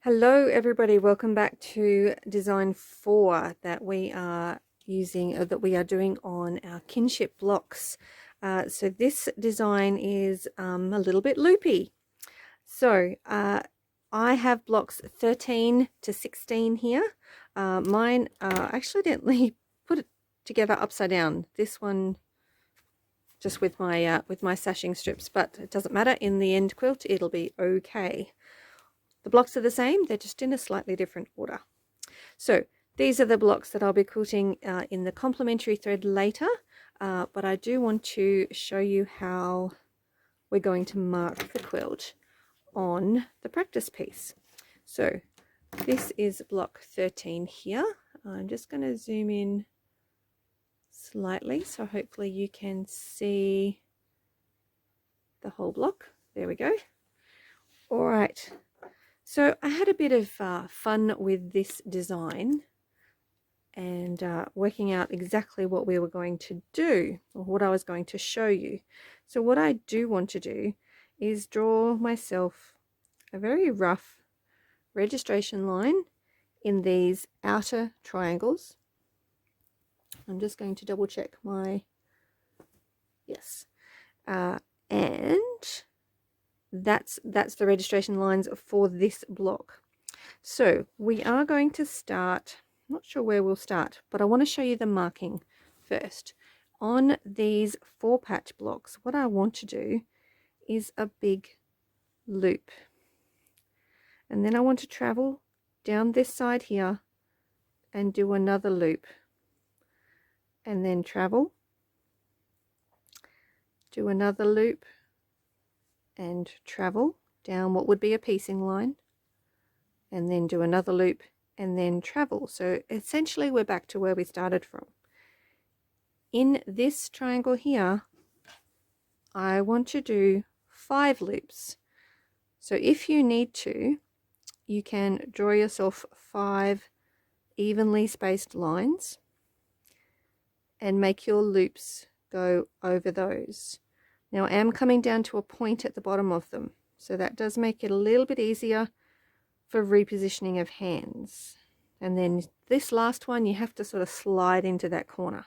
Hello everybody, welcome back to design 4 that we are using that we are doing on our kinship blocks. So this design is a little bit loopy. So I have blocks 13 to 16 here. Mine I accidentally put it together upside down. This one just with my sashing strips, but it doesn't matter. In the end quilt it'll be okay. The blocks are the same, they're just in a slightly different order. So these are the blocks that I'll be quilting in the complementary thread later, but I do want to show you how we're going to mark the quilt on the practice piece. So this is block 13 here. I'm just going to zoom in slightly so hopefully you can see the whole block. There we go. All right. So I had a bit of fun with this design and working out exactly what we were going to do, or what I was going to show you. So what I do want to do is draw myself a very rough registration line in these outer triangles. I'm just going to double check my, yes, and that's the registration lines for this block. So we are going to start, I'm not sure where we'll start, but I want to show you the marking first. On these 4 patch blocks, what I want to do is a big loop, and then I want to travel down this side here and do another loop, and then travel, do another loop, and travel down what would be a piecing line, and then do another loop and then travel. So essentially we're back to where we started from. In this triangle here I want to do 5 loops. So if you need to, you can draw yourself 5 evenly spaced lines and make your loops go over those. Now I am coming down to a point at the bottom of them, so that does make it a little bit easier for repositioning of hands. And then this last one you have to sort of slide into that corner.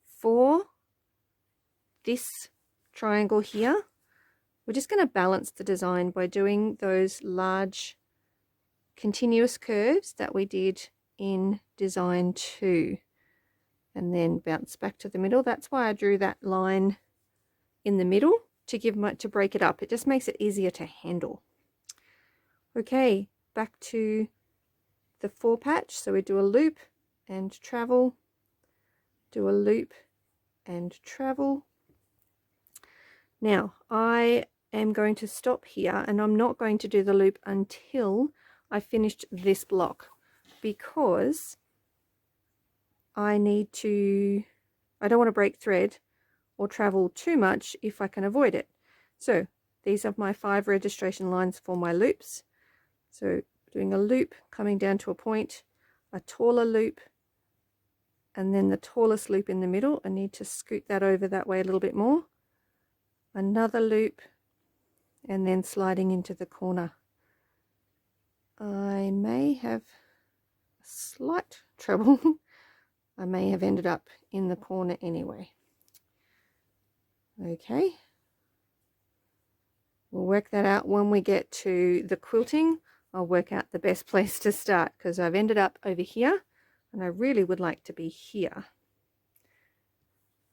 For this triangle here, we're just going to balance the design by doing those large continuous curves that we did in design 2. And then bounce back to the middle. That's why I drew that line in the middle to break it up. It just makes it easier to handle. Okay, back to the 4 patch. So we do a loop and travel, do a loop and travel. Now I am going to stop here, and I'm not going to do the loop until I finished this block, because I don't want to break thread or travel too much if I can avoid it. So these are my 5 registration lines for my loops. So doing a loop, coming down to a point, a taller loop, and then the tallest loop in the middle. I need to scoot that over that way a little bit more. Another loop, and then sliding into the corner. I may have slight trouble. I may have ended up in the corner anyway. Okay, we'll work that out when we get to the quilting. I'll work out the best place to start, because I've ended up over here and I really would like to be here.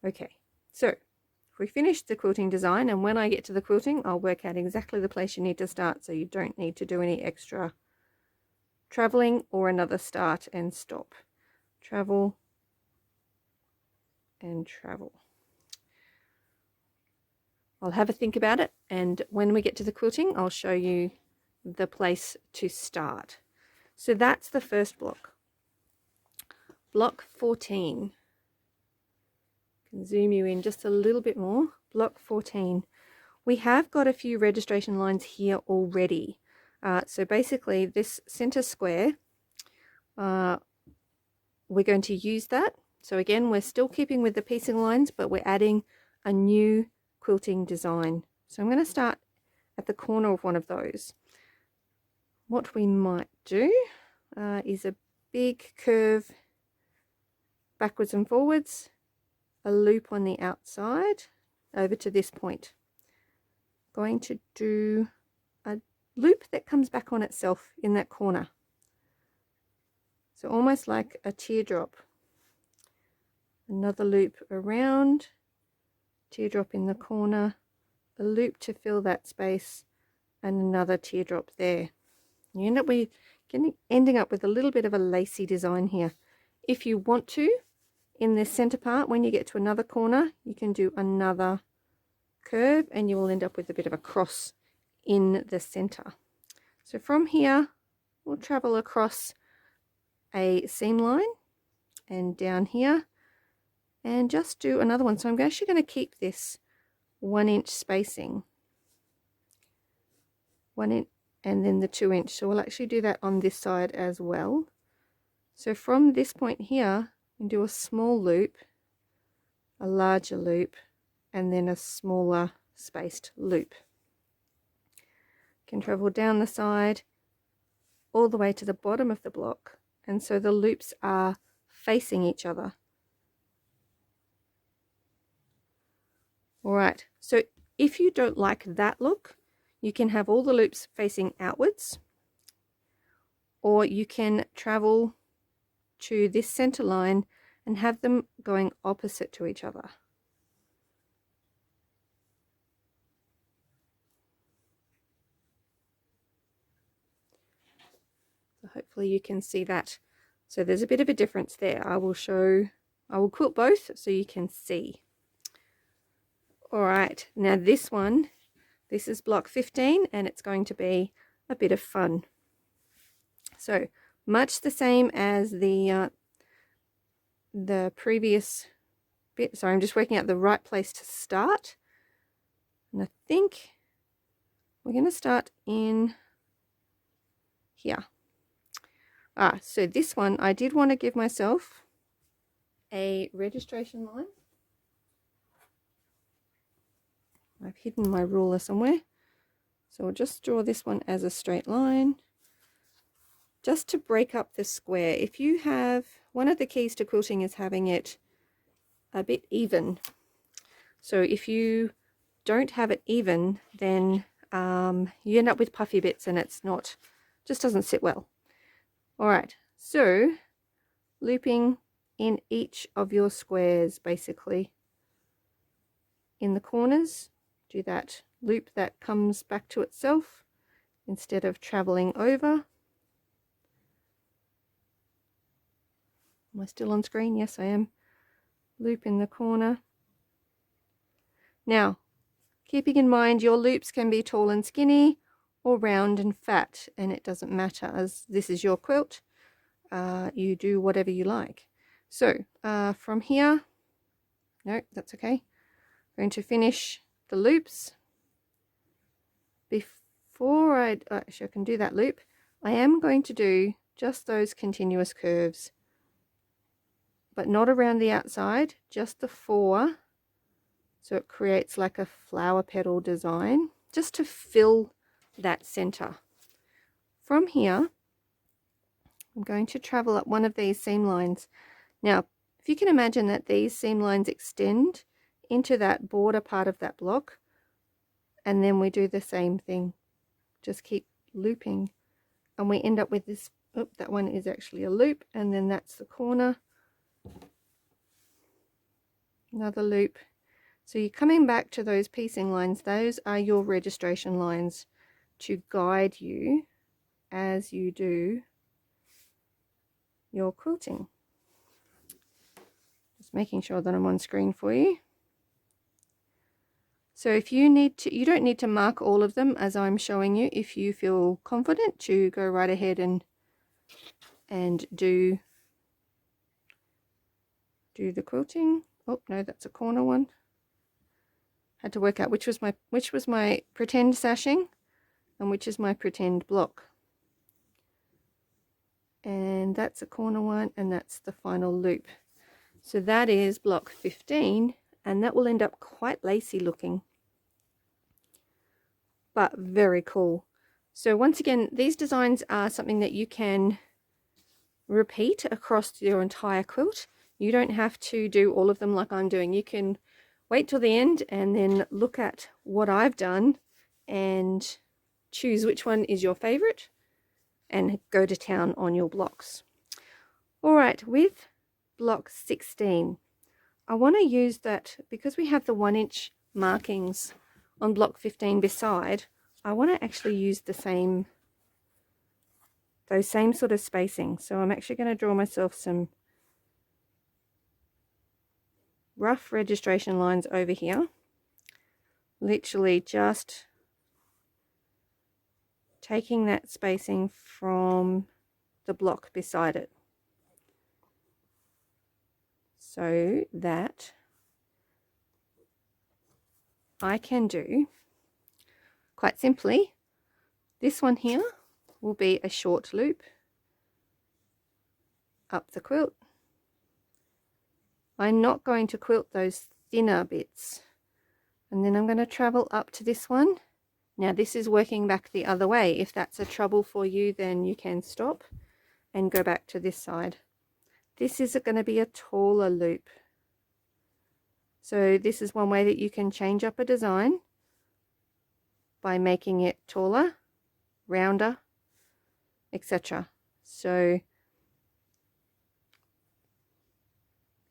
Okay, so we finished the quilting design, and when I get to the quilting I'll work out exactly the place you need to start, so you don't need to do any extra traveling or another start and stop. Travel and travel. I'll have a think about it, and when we get to the quilting I'll show you the place to start. So that's the first block. Block 14. I can zoom you in just a little bit more. Block 14. We have got a few registration lines here already. So basically this center square, we're going to use that. So again, we're still keeping with the piecing lines, but we're adding a new quilting design. So I'm going to start at the corner of one of those. what we might do is a big curve backwards and forwards, a loop on the outside over to this point. Going to do a loop that comes back on itself in that corner. So almost like a teardrop. Another loop around, teardrop in the corner, a loop to fill that space, and another teardrop there. You end up with ending up with a little bit of a lacy design here. If you want to, in this center part, when you get to another corner, you can do another curve and you will end up with a bit of a cross in the center. So from here, we'll travel across a seam line and down here and just do another one. So I'm actually going to keep this 1 inch spacing, 1 inch, and then the 2 inch. So we'll actually do that on this side as well. So from this point here, you can do a small loop, a larger loop, and then a smaller spaced loop. You can travel down the side all the way to the bottom of the block, and so the loops are facing each other. Alright, so if you don't like that look, you can have all the loops facing outwards, or you can travel to this center line and have them going opposite to each other. So hopefully you can see that. So there's a bit of a difference there. I will quilt both so you can see. Alright, now this one, this is block 15 and it's going to be a bit of fun. So much the same as the previous bit. Sorry, I'm just working out the right place to start. And I think we're going to start in here. So this one, I did want to give myself a registration line. I've hidden my ruler somewhere. So I'll just draw this one as a straight line, just to break up the square. If you have, one of the keys to quilting is having it a bit even. So if you don't have it even, then you end up with puffy bits and it's not, just doesn't sit well. Alright, so looping in each of your squares, basically. In the corners, do that loop that comes back to itself instead of traveling over. Am I still on screen? Yes, I am. Loop in the corner. Now, keeping in mind your loops can be tall and skinny or round and fat, and it doesn't matter, as this is your quilt. You do whatever you like. So from here, no, that's okay. I'm going to finish the loops. Before actually I can do that loop, I am going to do just those continuous curves, but not around the outside, just the 4, so it creates like a flower petal design, just to fill that center. From here, I'm going to travel up one of these seam lines. Now, if you can imagine that these seam lines extend into that border part of that block, and then we do the same thing, just keep looping, and we end up with this. Oh, that one is actually a loop, and then that's the corner, another loop. So you're coming back to those piecing lines. Those are your registration lines to guide you as you do your quilting. Just making sure that I'm on screen for you. So if you need to, you don't need to mark all of them as I'm showing you. If you feel confident to go right ahead and do the quilting. Oh no, that's a corner one. Had to work out which was my pretend sashing and which is my pretend block. And that's a corner one, and that's the final loop. So that is block 15, and that will end up quite lacy looking, but very cool. So once again, these designs are something that you can repeat across your entire quilt. You don't have to do all of them like I'm doing. You can wait till the end and then look at what I've done and choose which one is your favorite and go to town on your blocks. All right, with block 16, I want to use that because we have the 1-inch markings on block 15 beside. I want to actually use those same sort of spacing. So I'm actually going to draw myself some rough registration lines over here, literally just taking that spacing from the block beside it, so that I can do, quite simply, this one here will be a short loop up the quilt. I'm not going to quilt those thinner bits, and then I'm going to travel up to this one. Now this is working back the other way. If that's a trouble for you, then you can stop and go back to this side. This is going to be a taller loop. So this is one way that you can change up a design by making it taller, rounder, etc. So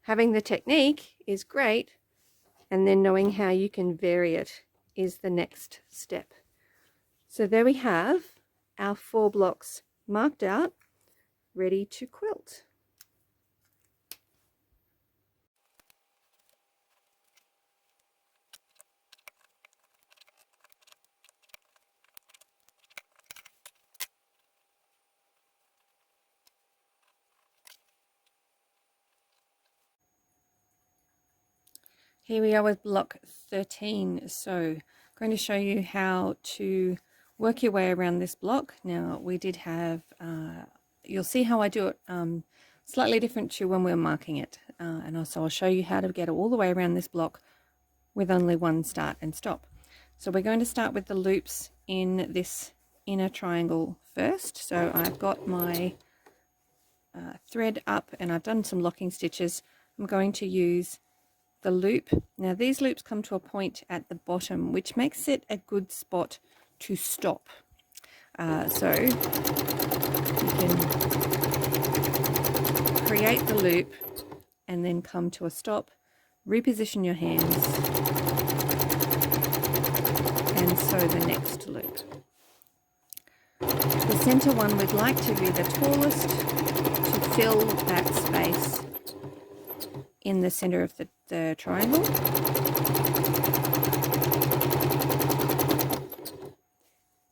having the technique is great, and then knowing how you can vary it is the next step. So there we have our 4 blocks marked out, ready to quilt. Here we are with block 13. So I'm going to show you how to work your way around this block. Now we did have, you'll see how I do it slightly different to when we're marking it. And also I'll show you how to get all the way around this block with only one start and stop. So we're going to start with the loops in this inner triangle first. So I've got my thread up and I've done some locking stitches. I'm going to use the loop. Now these loops come to a point at the bottom, which makes it a good spot to stop. So you can create the loop and then come to a stop, reposition your hands, and sew the next loop. The center one we'd like to be the tallest to fill that space in the center of the triangle.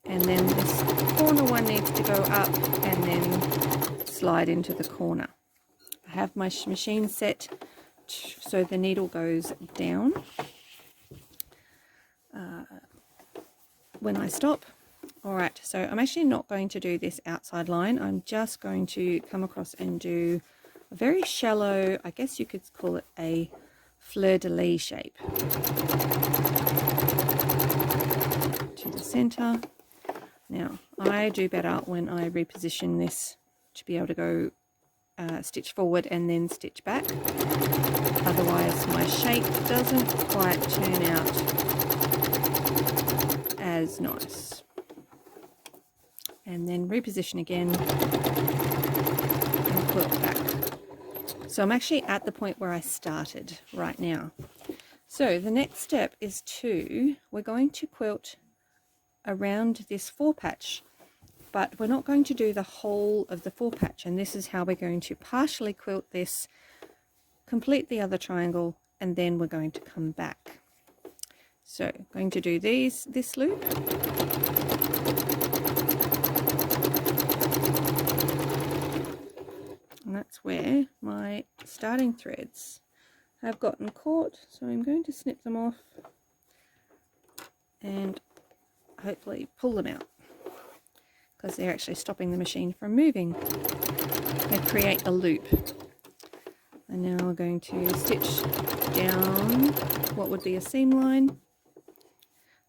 And then this corner one needs to go up and then slide into the corner. I have my machine set so the needle goes down when I stop. Alright, so I'm actually not going to do this outside line. I'm just going to come across and do a very shallow, I guess you could call it a fleur-de-lis shape to the center. Now I do better when I reposition this to be able to go stitch forward and then stitch back, otherwise my shape doesn't quite turn out as nice. And then reposition again and quilt back. So I'm actually at the point where I started right now. So the next step is we're going to quilt around this 4-patch, but we're not going to do the whole of the 4-patch, and this is how we're going to partially quilt this, complete the other triangle, and then we're going to come back. So I'm going to do this loop, and that's where my starting threads have gotten caught, so I'm going to snip them off and hopefully pull them out, because they're actually stopping the machine from moving. They create a loop. And now we're going to stitch down what would be a seam line,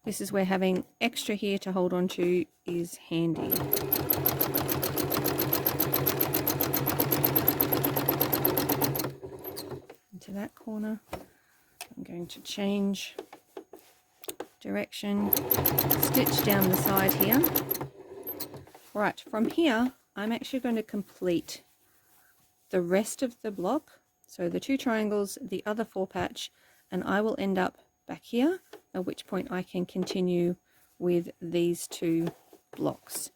This is where having extra here to hold on to is handy. Into that corner, I'm going to change direction, stitch down the side here. Right, from here, I'm actually going to complete the rest of the block. So the 2 triangles, the other 4 patch, and I will end up back here, at which point I can continue with these 2 blocks.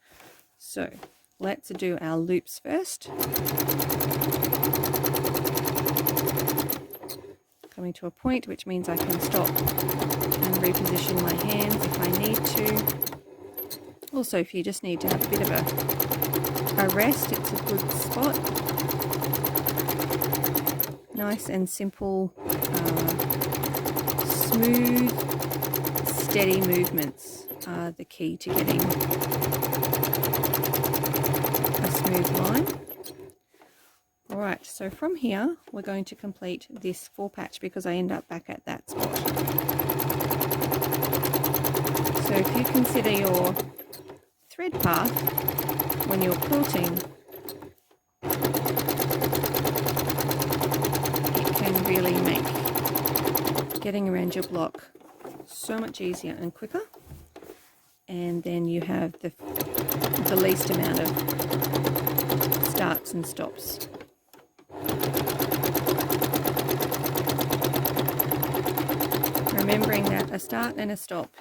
So let's do our loops first. Coming to a point, which means I can stop and reposition my hands if I need to. Also, if you just need to have a bit of a rest, it's a good spot. Nice and simple, smooth, steady movements are the key to getting a smooth line. Alright, so from here we're going to complete this 4 patch because I end up back at that spot. So if you consider your thread path when you're quilting, it can really make getting around your block so much easier and quicker, and then you have the least amount of starts and stops. Remembering that a start and a stop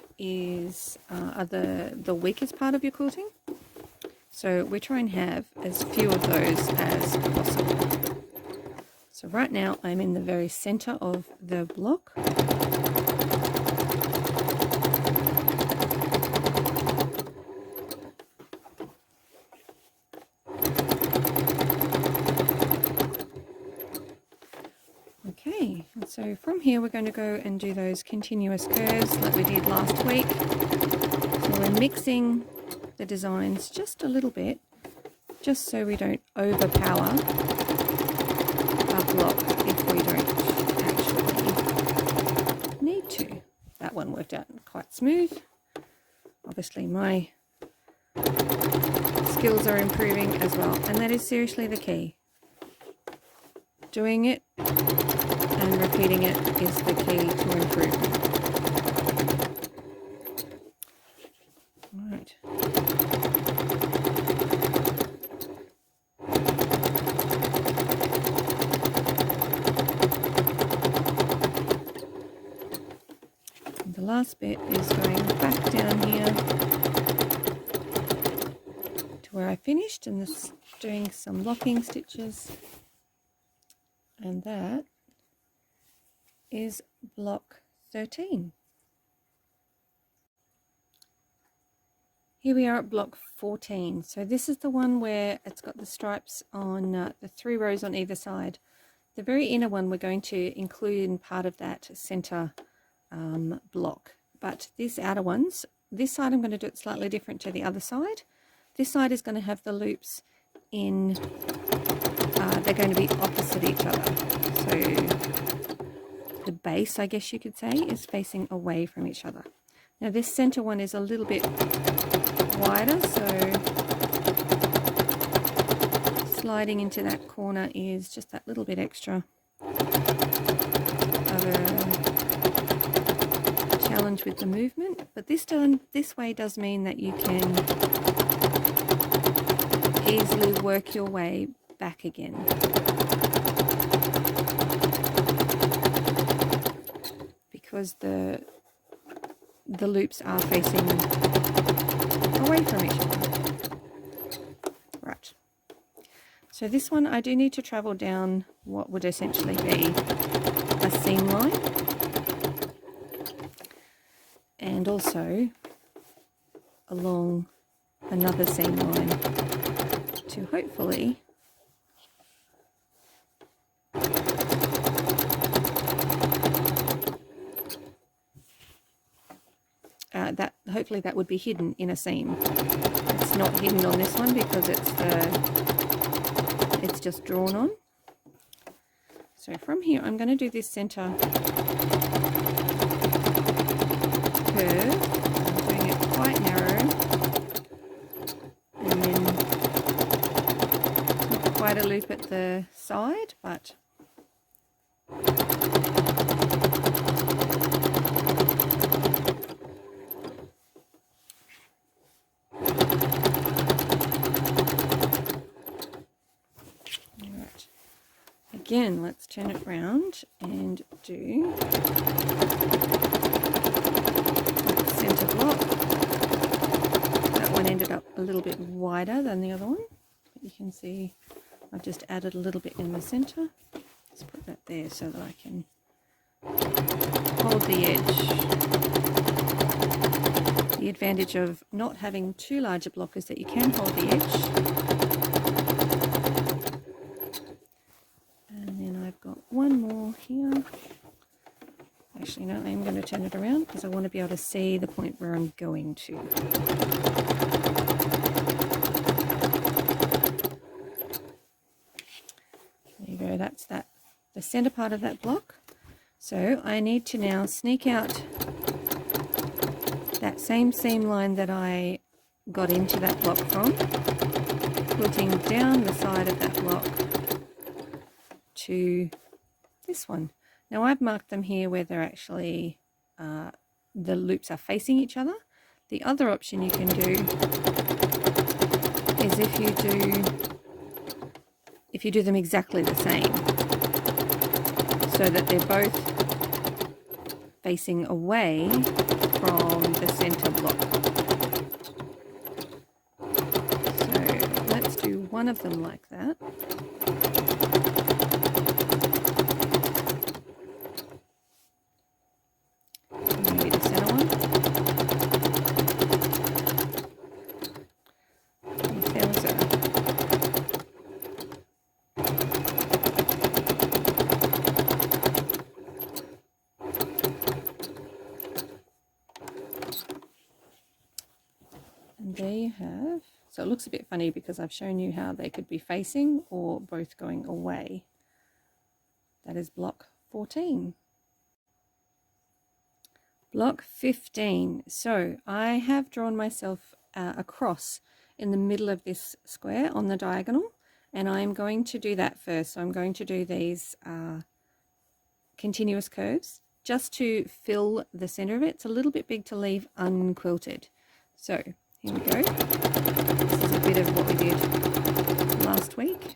are the weakest part of your quilting, so we try and have as few of those as possible. So right now I'm in the very center of the block. Okay, and so from here we're going to go and do those continuous curves like we did last week. So we're mixing the designs just a little bit, just so we don't overpower our block if we don't actually need to. That one worked out quite smooth. Obviously my skills are improving as well, and that is seriously the key. Doing it and repeating it is the key to improvement. Right. And the last bit is going back down here to where I finished, and this doing some locking stitches, and that is block 13. Here we are at block 14. So this is the one where it's got the stripes on the 3 rows on either side. The very inner one we're going to include in part of that center block, but these outer ones, this side I'm going to do it slightly different to the other side. This side is going to have the loops in, they're going to be opposite each other. So the base, I guess you could say, is facing away from each other. Now this center one is a little bit wider, so sliding into that corner is just that little bit extra of a challenge with the movement. But this way does mean that you can easily work your way back again. Because the loops are facing away from each other. Right. So this one I do need to travel down what would essentially be a seam line, and also along another seam line to hopefully hopefully that would be hidden in a seam. It's not hidden on this one because it's just drawn on. So from here I'm going to do this center curve spider loop at the side, but again, let's turn it round and do center block. That one ended up a little bit wider than the other one. But you can see I've just added a little bit in the center. Let's put that there so that I can hold the edge. The advantage of not having too large a block is that you can hold the edge. One more here. Actually, no, I'm going to turn it around because I want to be able to see the point where I'm going to. There you go, that's the center part of that block. So I need to now sneak out that same seam line that I got into that block from, quilting down the side of that block to this one. Now I've marked them here where they're actually the loops are facing each other. The other option you can do is if you do them exactly the same, so that they're both facing away from the center block. So let's do one of them like that. There you have. So it looks a bit funny because I've shown you how they could be facing or both going away. That is block 14. Block 15. So I have drawn myself a cross in the middle of this square on the diagonal, and I'm going to do that first. So I'm going to do these continuous curves just to fill the center of it. It's a little bit big to leave unquilted. So here we go. This is a bit of what we did last week.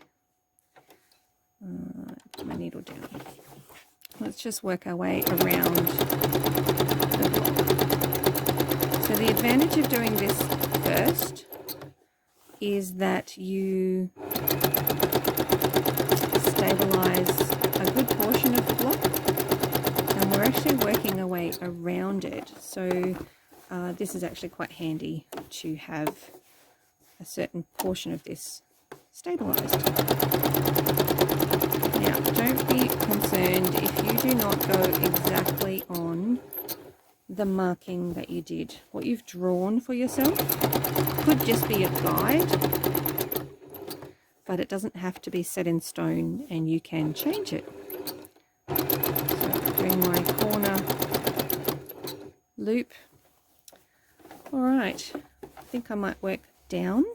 Put my needle down. Let's just work our way around the block. So the advantage of doing this first is that you stabilize a good portion of the block, and we're actually working our way around it. So this is actually quite handy to have a certain portion of this stabilized. Now, don't be concerned if you do not go exactly on the marking that you did. What you've drawn for yourself could just be a guide, but it doesn't have to be set in stone, and you can change it. So bring my corner loop. All right, I think I might work down.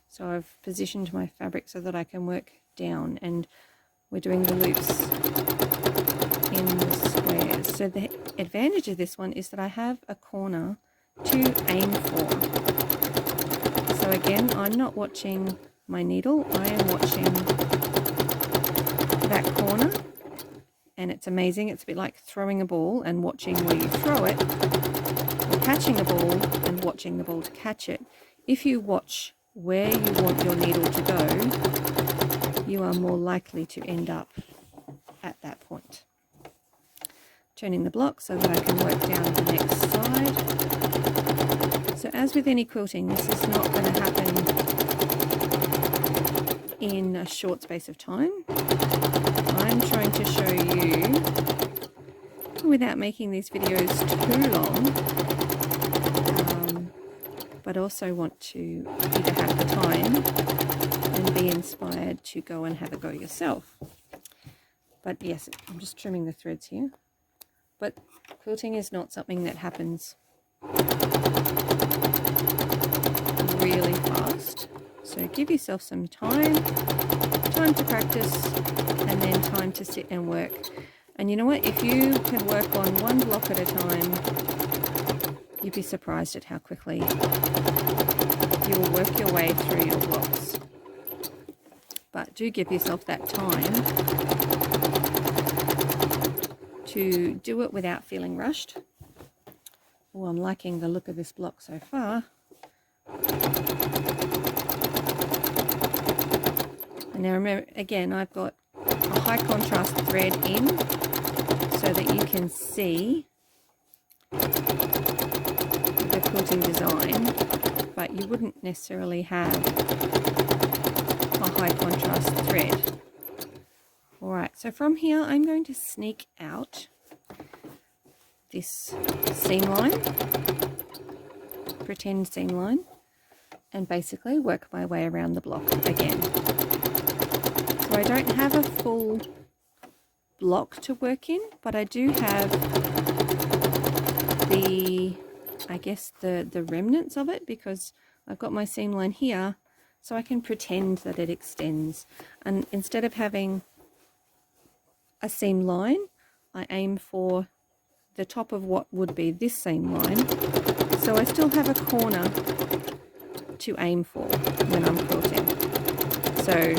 So I've positioned my fabric so that I can work down, and we're doing the loops in the squares. So the advantage of this one is that I have a corner to aim for. So again, I'm not watching my needle, I am watching that corner, and it's amazing. It's a bit like throwing a ball and watching where you throw it, or catching a ball and watching the ball to catch it. If you watch where you want your needle to go, you are more likely to end up at that point. Turning the block so that I can work down the next side. So as with any quilting, this is not going to happen in a short space of time. I'm trying to show you, without making these videos too long, but also want to you to have the time and be inspired to go and have a go yourself. But yes, I'm just trimming the threads here. But quilting is not something that happens really fast. So give yourself some time time to practice and then time to sit and work. And you know what? If you can work on one block at a time, you'd be surprised at how quickly you will work your way through your blocks. But do give yourself that time to do it without feeling rushed. Oh, I'm liking the look of this block so far. And now remember, again, I've got a high contrast thread in so that you can see the quilting design, but you wouldn't necessarily have a high contrast thread. Alright, so from here I'm going to sneak out this seam line, pretend seam line, and basically work my way around the block again. So I don't have a full block to work in, but I do have the, I guess the remnants of it, because I've got my seam line here, so I can pretend that it extends. And instead of having a seam line, I aim for the top of what would be this seam line, so I still have a corner to aim for when I'm quilting. So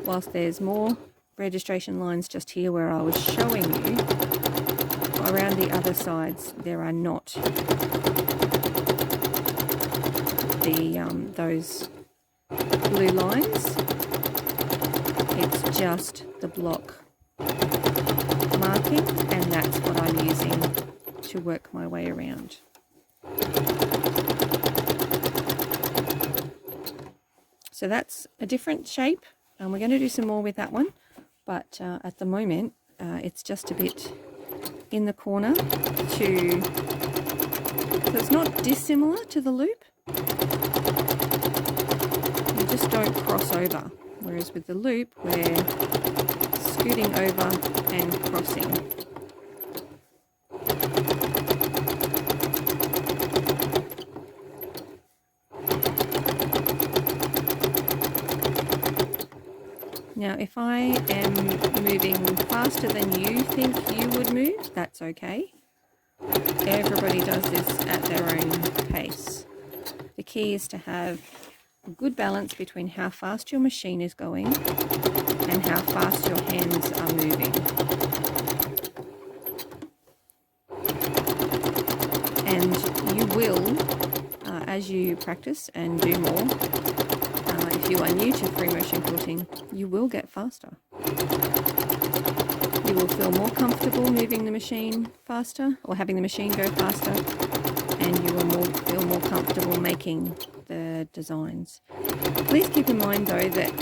whilst there's more registration lines just here where I was showing you, around the other sides there are not those blue lines. It's just the block marking, and that's what I'm using to work my way around. So that's a different shape, and we're going to do some more with that one, but at the moment it's just a bit in the corner so it's not dissimilar to the loop. You just don't cross over, whereas with the loop we're scooting over and crossing. Now if I am moving faster than you think you would move, that's okay. Everybody does this at their own pace. The key is to have a good balance between how fast your machine is going and how fast your hands are moving. And you will, as you practice and do more, if you are new to free motion quilting, you will get faster. You will feel more comfortable moving the machine faster, or having the machine go faster, and you will feel more comfortable making the designs. Please keep in mind though that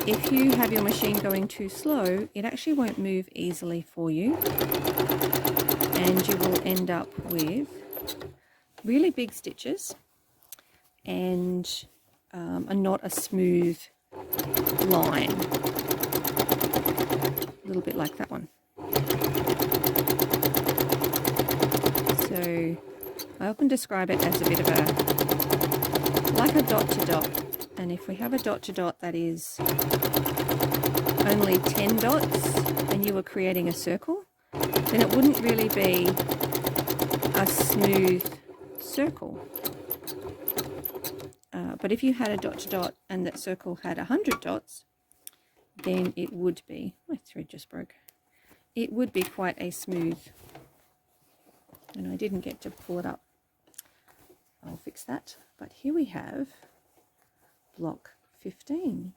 if you have your machine going too slow, it actually won't move easily for you, and you will end up with really big stitches and not a smooth line. A little bit like that one. So I often describe it as a bit of like a dot to dot, and if we have a dot to dot that is only 10 dots and you were creating a circle, then it wouldn't really be a smooth circle. But if you had a dot to dot and that circle had 100 dots, then it would be, my thread just broke, it would be quite a smooth, and I didn't get to pull it up. I'll fix that. But here we have block 15.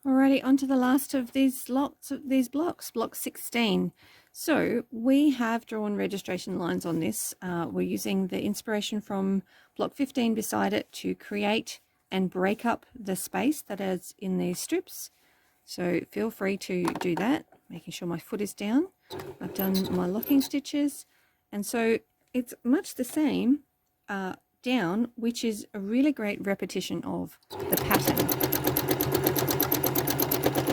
Alrighty, on to the last of these lots of these blocks, block 16. So we have drawn registration lines on this. We're using the inspiration from block 15 beside it to create and break up the space that is in these strips. So feel free to do that, making sure my foot is down. I've done my locking stitches, and so it's much the same down, which is a really great repetition of the pattern,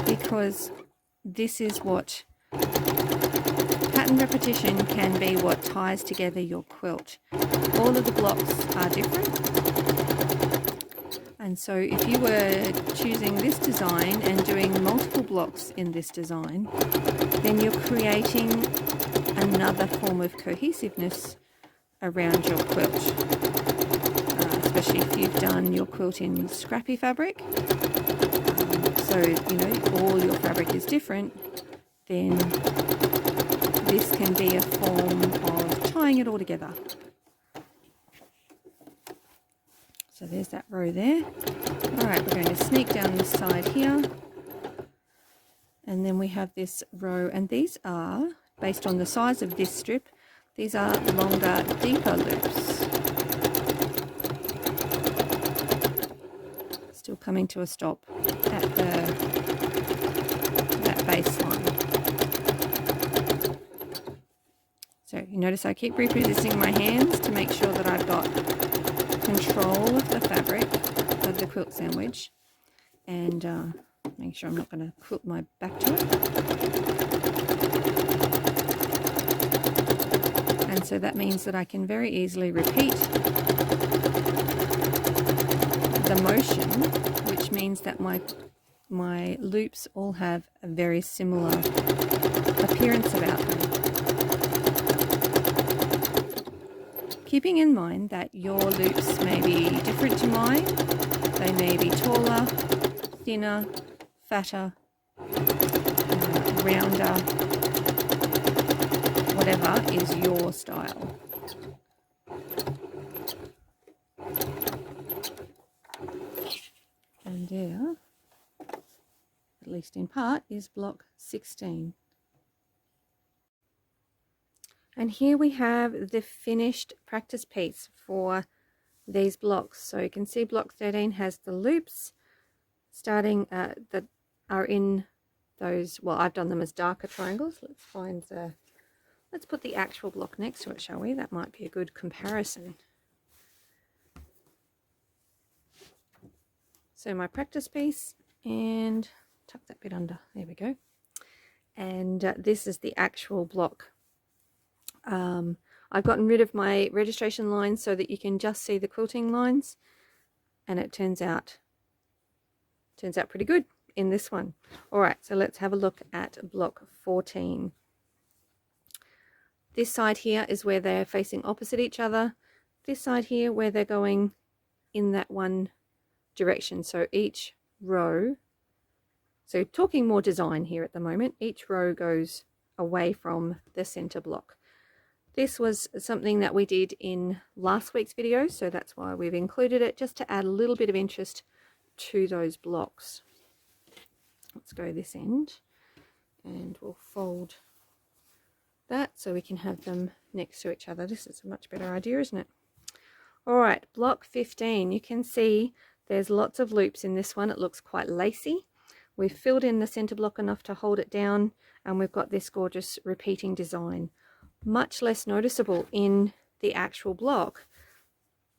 because this is what pattern repetition can be, what ties together your quilt. All of the blocks are different, And so if you were choosing this design and doing multiple blocks in this design, then you're creating another form of cohesiveness around your quilt, especially if you've done your quilt in scrappy fabric. So, you know, all your fabric is different, then this can be a form of tying it all together. So there's that row there. All right, we're going to sneak down this side here. And then we have this row, and these are, based on the size of this strip, these are longer, deeper loops. Still coming to a stop at that baseline. So you notice I keep repositioning my hands to make sure that I've got control of the fabric of the quilt sandwich, and make sure I'm not going to quilt my back to it. And so that means that I can very easily repeat the motion, which means that my loops all have a very similar appearance about them. Keeping in mind that your loops may be different to mine. They may be taller, thinner, fatter, rounder, whatever is your style. And there, at least in part, is block 16. And here we have the finished practice piece for these blocks. So you can see block 13 has the loops starting that are in those, well, I've done them as darker triangles. Let's put the actual block next to it, shall we? That might be a good comparison. So my practice piece, and tuck that bit under, there we go. And this is the actual block. I've gotten rid of my registration lines so that you can just see the quilting lines, and it turns out pretty good in this one. All right, so let's have a look at block 14. This side here is where they're facing opposite each other. This side here where they're going in that one direction. So each row, so talking more design here at the moment, each row goes away from the center block. This was something that we did in last week's video, so that's why we've included it, just to add a little bit of interest to those blocks. Let's go this end, and we'll fold that so we can have them next to each other. This is a much better idea, isn't it? All right, block 15. You can see there's lots of loops in this one. It looks quite lacy. We've filled in the center block enough to hold it down, and we've got this gorgeous repeating design. Much less noticeable in the actual block.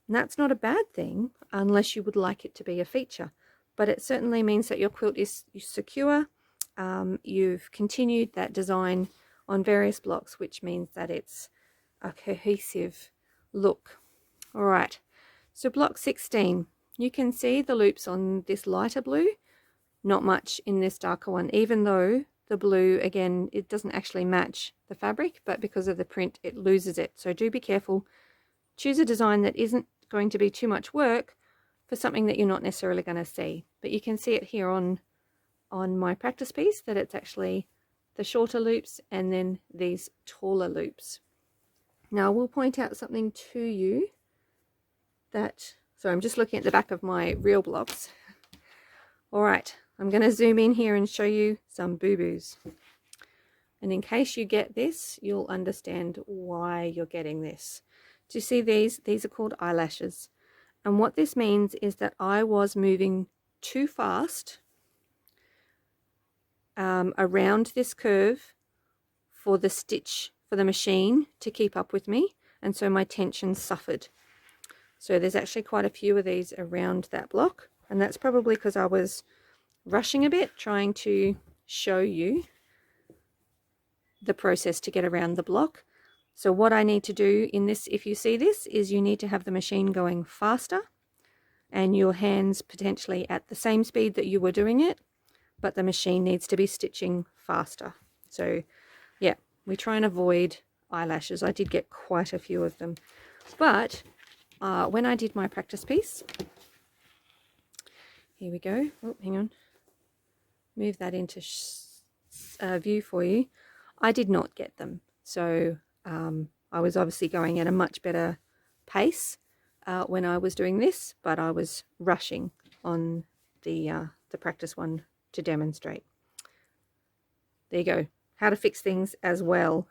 And that's not a bad thing unless you would like it to be a feature, but it certainly means that your quilt is secure. You've continued that design on various blocks, which means that it's a cohesive look. All right, so block 16, you can see the loops on this lighter blue, not much in this darker one, even though the blue, again, it doesn't actually match the fabric, but because of the print, it loses it. So do be careful. Choose a design that isn't going to be too much work for something that you're not necessarily going to see. But you can see it here on my practice piece that it's actually the shorter loops and then these taller loops. Now, I will point out something to you that, so I'm just looking at the back of my real blocks. All right. I'm going to zoom in here and show you some boo-boos. And in case you get this, you'll understand why you're getting this. Do you see these? These are called eyelashes. And what this means is that I was moving too fast around this curve for the stitch, for the machine to keep up with me. And so my tension suffered. So there's actually quite a few of these around that block. And that's probably because I was rushing a bit, trying to show you the process to get around the block. So what I need to do in this, if you see this, is you need to have the machine going faster and your hands potentially at the same speed that you were doing it, but the machine needs to be stitching faster. So yeah, we try and avoid eyelashes. I did get quite a few of them, but when I did my practice piece, here we go. Oh, hang on, move that into view for you. I did not get them, so I was obviously going at a much better pace when I was doing this, but I was rushing on the practice one to demonstrate. There you go, how to fix things as well